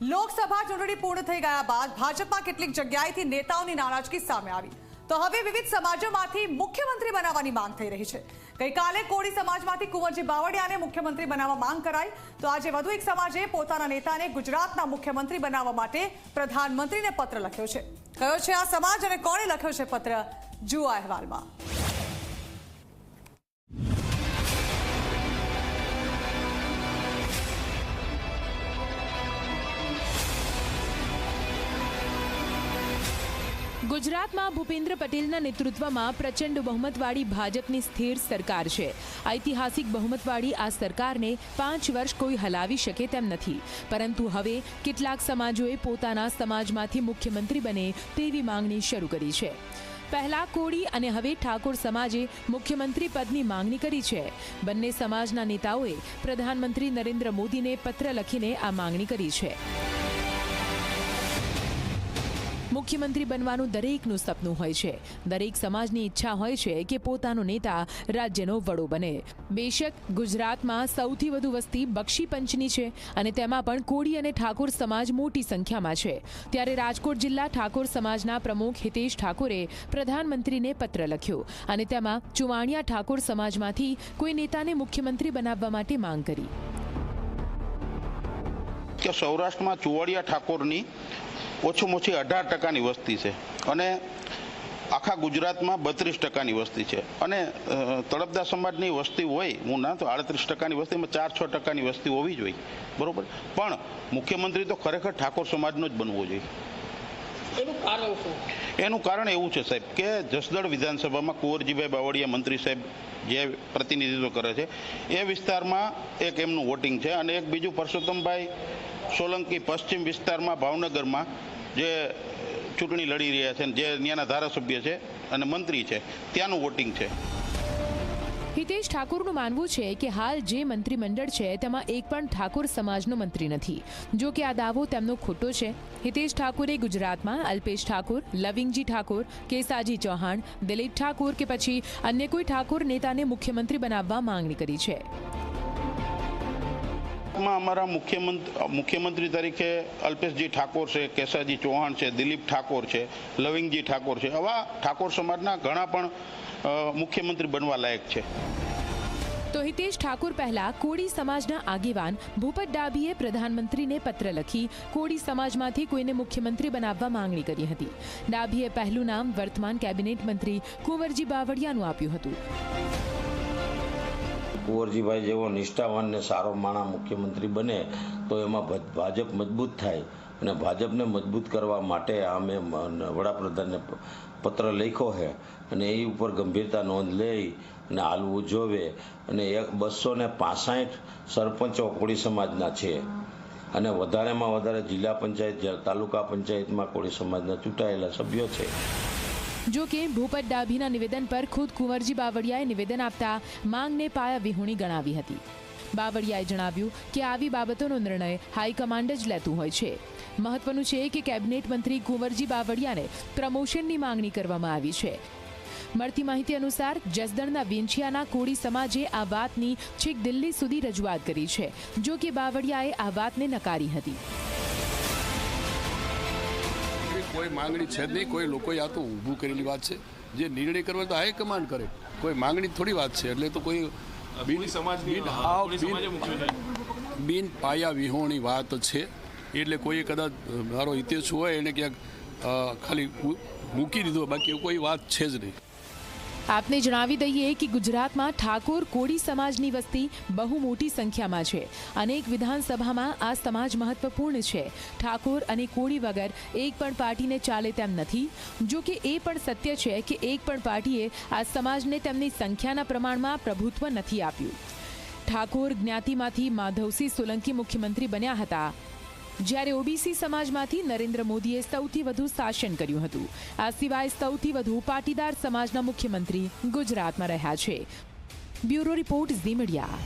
લોકસભા ચૂંટણી પૂર્ણ થઈ ગયા બાદ ભાજપમાં કેટલીક જગ્યાએથી નેતાઓની નારાજગી સામે આવી તો હવે વિવિધ સમાજોમાંથી મુખ્યમંત્રી બનાવવાની માંગ થઈ રહી છે। ગઈકાલે કોળી સમાજમાંથી કુંવરજી બાવળિયાને મુખ્યમંત્રી બનાવવા માંગ કરાઈ તો આજે વધુ એક સમાજે પોતાના નેતાને ગુજરાતના મુખ્યમંત્રી બનાવવા માટે પ્રધાનમંત્રીને પત્ર લખ્યો છે। કયો છે આ સમાજ અને કોણે લખ્યો છે પત્ર, જુઓ અહેવાલમાં। ગુજરાતમાં ભૂપેન્દ્ર પટેલના નેતૃત્વમાં પ્રચંડ બહુમતવાળી ભાજપની સ્થિર સરકાર છે। ઐતિહાસિક બહુમતવાળી આ સરકારને 5 વર્ષ કોઈ હલાવી શકે તેમ નથી, પરંતુ હવે કેટલાક સમાજોએ પોતાના સમાજમાંથી મુખ્યમંત્રી બને તેવી માંગણી શરૂ કરી છે। પહેલા કોળી અને હવે ઠાકોર સમાજે મુખ્યમંત્રી પદની માંગણી કરી છે। બંને સમાજના નેતાઓએ પ્રધાનમંત્રી નરેન્દ્ર મોદીને પત્ર લખીને આ માંગણી કરી છે। મુખ્યમંત્રી બનવાનું દરેકનું સપનું હોય છે। દરેક સમાજની ઈચ્છા હોય છે કે પોતાનો નેતા રાજ્યનો વડો બને। બેશક ગુજરાતમાં સૌથી વધુ વસ્તી બક્ષી પંચની છે અને તેમાં પણ કોળી અને ઠાકોર સમાજ મોટી સંખ્યામાં છે। ત્યારે રાજકોટ જિલ્લા ઠાકોર સમાજના પ્રમુખ હિતેશ ઠાકોરે પ્રધાનમંત્રીને પત્ર લખ્યો અને તેમાં ચુવાણિયા ઠાકોર સમાજમાંથી કોઈ નેતાને મુખ્યમંત્રી બનાવવા માટે માંગ કરી કે સૌરાષ્ટ્રમાં ચુવાડિયા ઠાકોરની ઓછામાં ઓછી 18% વસ્તી છે અને આખા ગુજરાતમાં 32% વસ્તી છે અને તળપદા સમાજની વસ્તી હોય હું ના તો 38% વસ્તીમાં 4-6% વસ્તી હોવી જોઈએ, બરોબર। પણ મુખ્યમંત્રી તો ખરેખર ઠાકોર સમાજનો જ બનવો જોઈએ। એનું કારણ એવું છે સાહેબ કે જસદણ વિધાનસભામાં કુંવરજીભાઈ બાવળિયા મંત્રી સાહેબ જે પ્રતિનિધિત્વ કરે છે એ વિસ્તારમાં એક એમનું વોટિંગ છે અને એક બીજું પરસોત્તમભાઈ સોલંકી પશ્ચિમ વિસ્તારમાં ભાવનગરમાં જે ચૂંટણી લડી રહ્યા છે જે ત્યાંના ધારાસભ્ય છે અને મંત્રી છે ત્યાંનું વોટિંગ છે। હિતેશ ઠાકોરનું માનવું છે કે હાલ જે મંત્રીમંડળ છે તેમાં એક પણ ઠાકોર સમાજનો મંત્રી નથી। જો કે આ દાવો તેમનો ખોટો છે। હિતેશ ઠાકોરે ગુજરાતમાં અલ્પેશ ઠાકોર, લવિંગજી ઠાકોર, કેસાજી ચૌહાણ, દિલીપ ઠાકોર કે પછી અન્ય કોઈ ઠાકોર નેતાને મુખ્યમંત્રી બનાવવા માંગણી કરી છે। અમારા મુખ્યમંત્રી તરીકે અલ્પેશજી ઠાકોર છે, કેસાજી ચૌહાણ છે, દિલીપ ઠાકોર છે, લવિંગજી ઠાકોર છે, આવા ઠાકોર સમાજના ઘણા પણ મુખ્યમંત્રી બનવા લાયક છે। તો હિતેશ ઠાકોર પહેલા કોળી સમાજના આગેવાન ભૂપત ડાભીએ પ્રધાનમંત્રીને પત્ર લખી કોળી સમાજમાંથી કોઈને મુખ્યમંત્રી બનાવવા માંગણી કરી હતી। ડાભીએ પહેલું નામ વર્તમાન કેબિનેટ મંત્રી કુંવરજી બાવળિયાનું આપ્યું હતું। કુંવરજીભાઈ જેવો નિષ્ઠાવાન ને સારો માણસ મુખ્યમંત્રી બને તો એમાં ભાજપ મજબૂત થાય અને ભાજપને મજબૂત કરવા માટે અમે વડાપ્રધાનને પત્ર લખ્યો છે અને એ ઉપર ગંભીરતા નોંધ લઈ અને હાલવું જોવે। અને 265 સરપંચો કોળી સમાજના છે અને વધારેમાં વધારે જિલ્લા પંચાયત તાલુકા પંચાયતમાં કોળી સમાજના ચૂંટાયેલા સભ્યો છે। જો કે ભૂપત ડાભીના નિવેદન પર ખુદ કુંવરજી બાવળિયાએ નિવેદન આપતા માંગને પાયા વિહોણી ગણાવી હતી। બાવળિયાએ જણાવ્યું કે આવી બાબતોનો નિર્ણય હાઈકમાન્ડ જ લેતું હોય છે। મહત્વનું છે કે કેબિનેટ મંત્રી કુંવરજી બાવળિયાને પ્રમોશનની માંગણી કરવામાં આવી છે। મળતી માહિતી અનુસાર જસદણના વેંછિયાના કોળી સમાજે આ વાતની છેક દિલ્હી સુધી રજૂઆત કરી છે, જો કે બાવળિયાએ આ વાતને નકારી હતી। કોઈ માંગણી છે જ નહીં, કોઈ લોકોએ આ તો ઊભું કરેલી વાત છે। જે નિર્ણય કરવા તો હાઈકમાન્ડ કરે, કોઈ માંગણી થોડી વાત છે। એટલે તો કોઈ બિન પાયા વિહોણી વાત છે। એટલે કોઈ કદાચ મારો હિતેશ હોય એને ક્યાંક ખાલી મૂકી દીધો, બાકી કોઈ વાત છે જ નહીં। આપને જણાવી દઈએ કે ગુજરાતમાં ઠાકોર કોળી સમાજની વસ્તી બહુ મોટી સંખ્યામાં છે। અનેક વિધાનસભામાં આ સમાજ મહત્વપૂર્ણ છે। ઠાકોર અને કોળી વગર એક પણ પાર્ટીને ચાલે તેમ નથી। જો કે એ પણ સત્ય છે કે એક પણ પાર્ટીએ આ સમાજને તેમની સંખ્યાના પ્રમાણમાં પ્રભુત્વ નથી આપ્યું। ઠાકોર જ્ઞાતિમાંથી માધવસિંહ સોલંકી મુખ્યમંત્રી બન્યા હતા, જ્યારે ઓબીસી સમાજમાંથી નરેન્દ્ર મોદીએ સૌથી વધુ શાસન કર્યું હતું। આ સિવાય સૌથી વધુ પાટીદાર સમાજના મુખ્યમંત્રી ગુજરાતમાં રહ્યા છે। Bureau report Zee media.